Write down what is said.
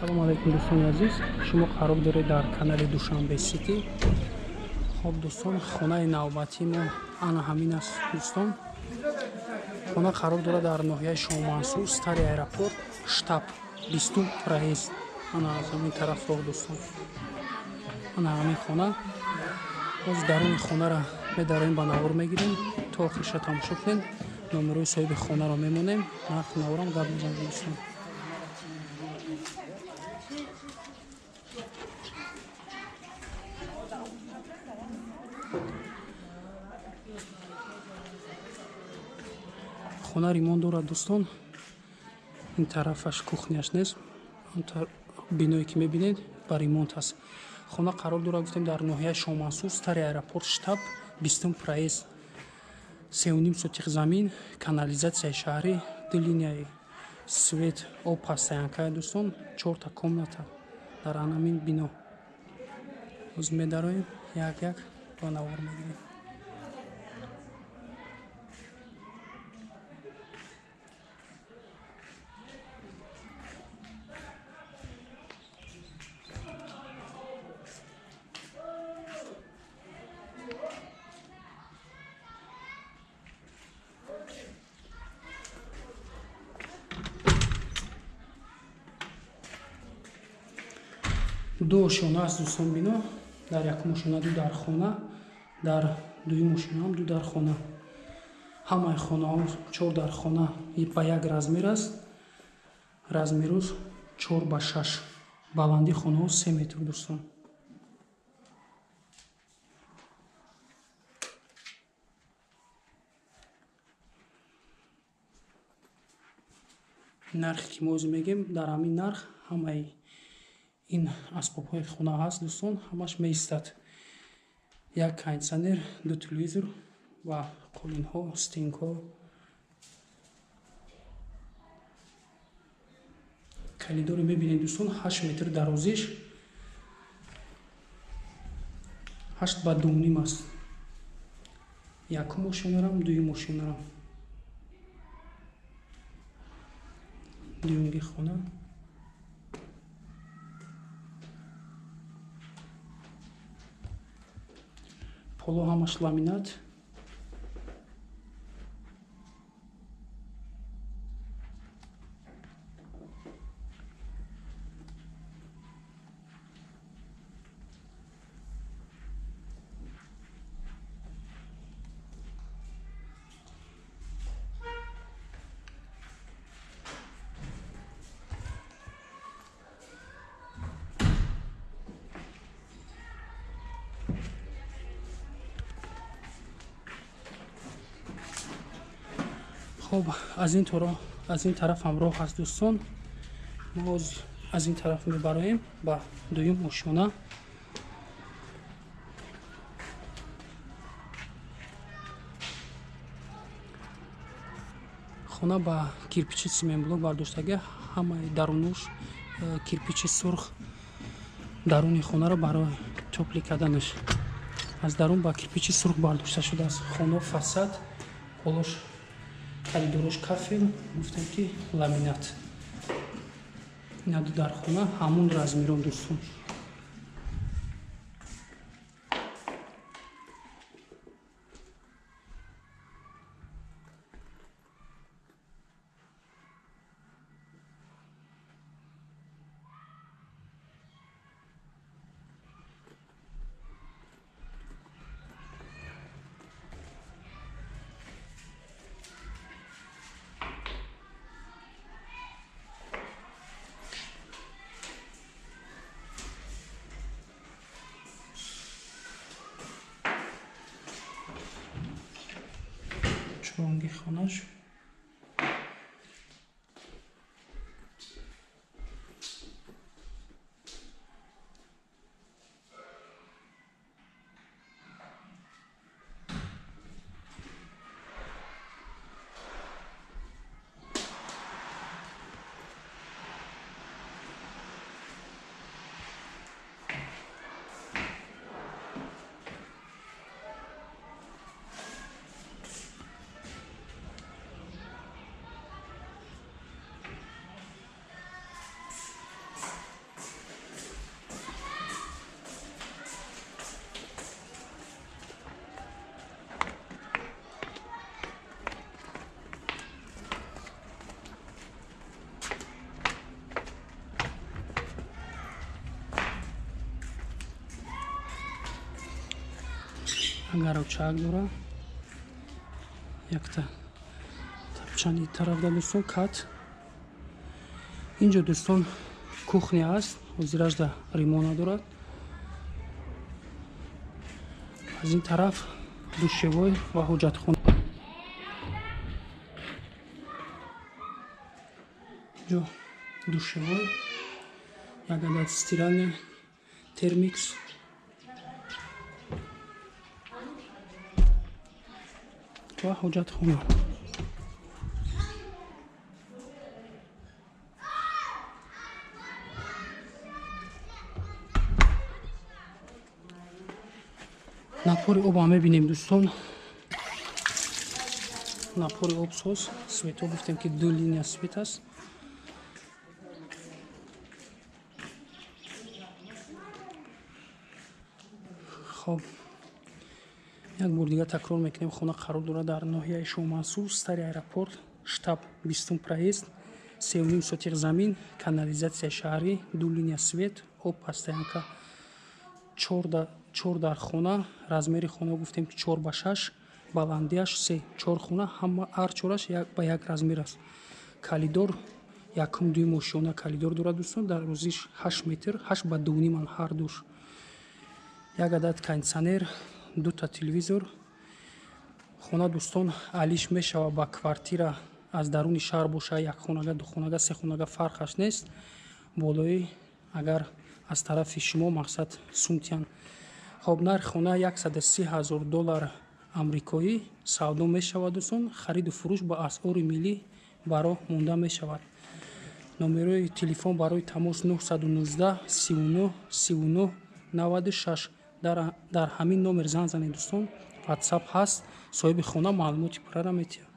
Салом алейкум дӯстони азиз. Шумо қарор доред дар канали Душанбе Сити. Хоб дӯстон, хонаи навбатии мо ана ҳамин аст дӯстон. Хона қарор дорад дар ноҳияи Шоҳмансур, стари аэропорт, штаб 20 проезд. Ана аз ҳамин тараф роҳ дӯстон. Ана ҳамин хона. Боз даруни хонара медароем ба навор мегирем. То охирша тамошо кунем. номерои соҳиби хонаро мемонем. Нархи наворам гап мезанем дӯстон. خونه ریمون دارد دوستان. این طرفش کухняш нест. اون بینایی که میبینید با ریمونت هست. خونه قرار دارد گفتیم در ناحیه شامانسور ستاری ایرپورت штаб 20 проезд. 3.5 сотих замин, канализация шаҳрӣ, ду линияи свет, об ҳастаянка дӯстон, 4 та комната дар анамин бино. Оз медароем як ба навор мегирем. ду ошона аст дӯстон бино. Дар якум ошона ду дар хона, дар дуюм ошона ҳам ду дар хона. Ҳамаи хонаҳо 4 дар хона ба як размер аст. Размерус 4 ба 6. Баланди хонаҳо 3 метр дӯстон. нархи ки мо ӯз мегем дар ҳамин нарх ҳамаи ин асбобҳои хона ҳаст дӯстон. ҳамаш меистад. Як кондитсионер, ду телевизор ва қулинҳо, стенгҳо. калидоро мебинед дӯстон. 8 метр дарозиш, 8 ба 2.5 аст. Якум ошонарам, дуюм ошонарам. дуюмги хона. поло ҳамаш ламинат. خب از این طرف هم راه هست دوستان. ما از این طرف میبرایم با دویم ошона. خانه با کیرپیچی سیمنت بلوک برداشتگی. همه درونش کیرپیچی سرخ. درون خانه را برای توپلی کردنش از درون با کیرپیچی سرخ برداشته شده است. خانه فساد پولش коридораш кафел, гуфтем ки ламинат. Инаду дар хона ҳамун размерон дӯстон. чуронги хонаш. гаровчаак дора. Якта тапчани тарафда дӯстон кат. Инҷо дӯстон кухня аст, ҳозиражда римона дорад. аз ин тараф душевой ва ҳоҷатхона. инҷо душевой, як адад стиральня, термикс. ва ҳоҷатхона. напори об ҳам мебинем дӯстон. напори обсоз светҳо гуфтем ки 2 линия свет аст. хоб як бор дига такрор мекунем. хона қарор дорад дар ноҳияи шоҳмансур, стари аэропорт, штаб 20 проезд, 3,5 сотиқ замин, канализатсияи шаҳрӣ, 2 линия свет, об постоянка, 4 дар хона. размери хона гуфтем ки 4x6, баландиаш 4 хона, ҳама ҳар чораш ба як размер аст. калидор 1 дюйм ошёна калидор дорад дӯстон. дарозиш 8 метр, 8 ба 2,5 ҳар душ. як адад кондитсионер, 2 та телевизор. хона дӯстон алиш мешава ба квартира. аз даруни шаҳр боша, якхонага, духонага, сехонага фарқаш нест. болои агар аз тарафи шумо мақсад сумтиян. хоб нархи хона $130,000 амрикоӣ савдо мешавад дӯстон. хариду фурӯш ба асъори миллӣ баро монда мешавад. номерои телефон барои тамос 919 39 39 96. дар ҳамин номер занг занед дӯстон. ватсап ҳаст. соҳиби хона маълумоти пуррара метиҳад.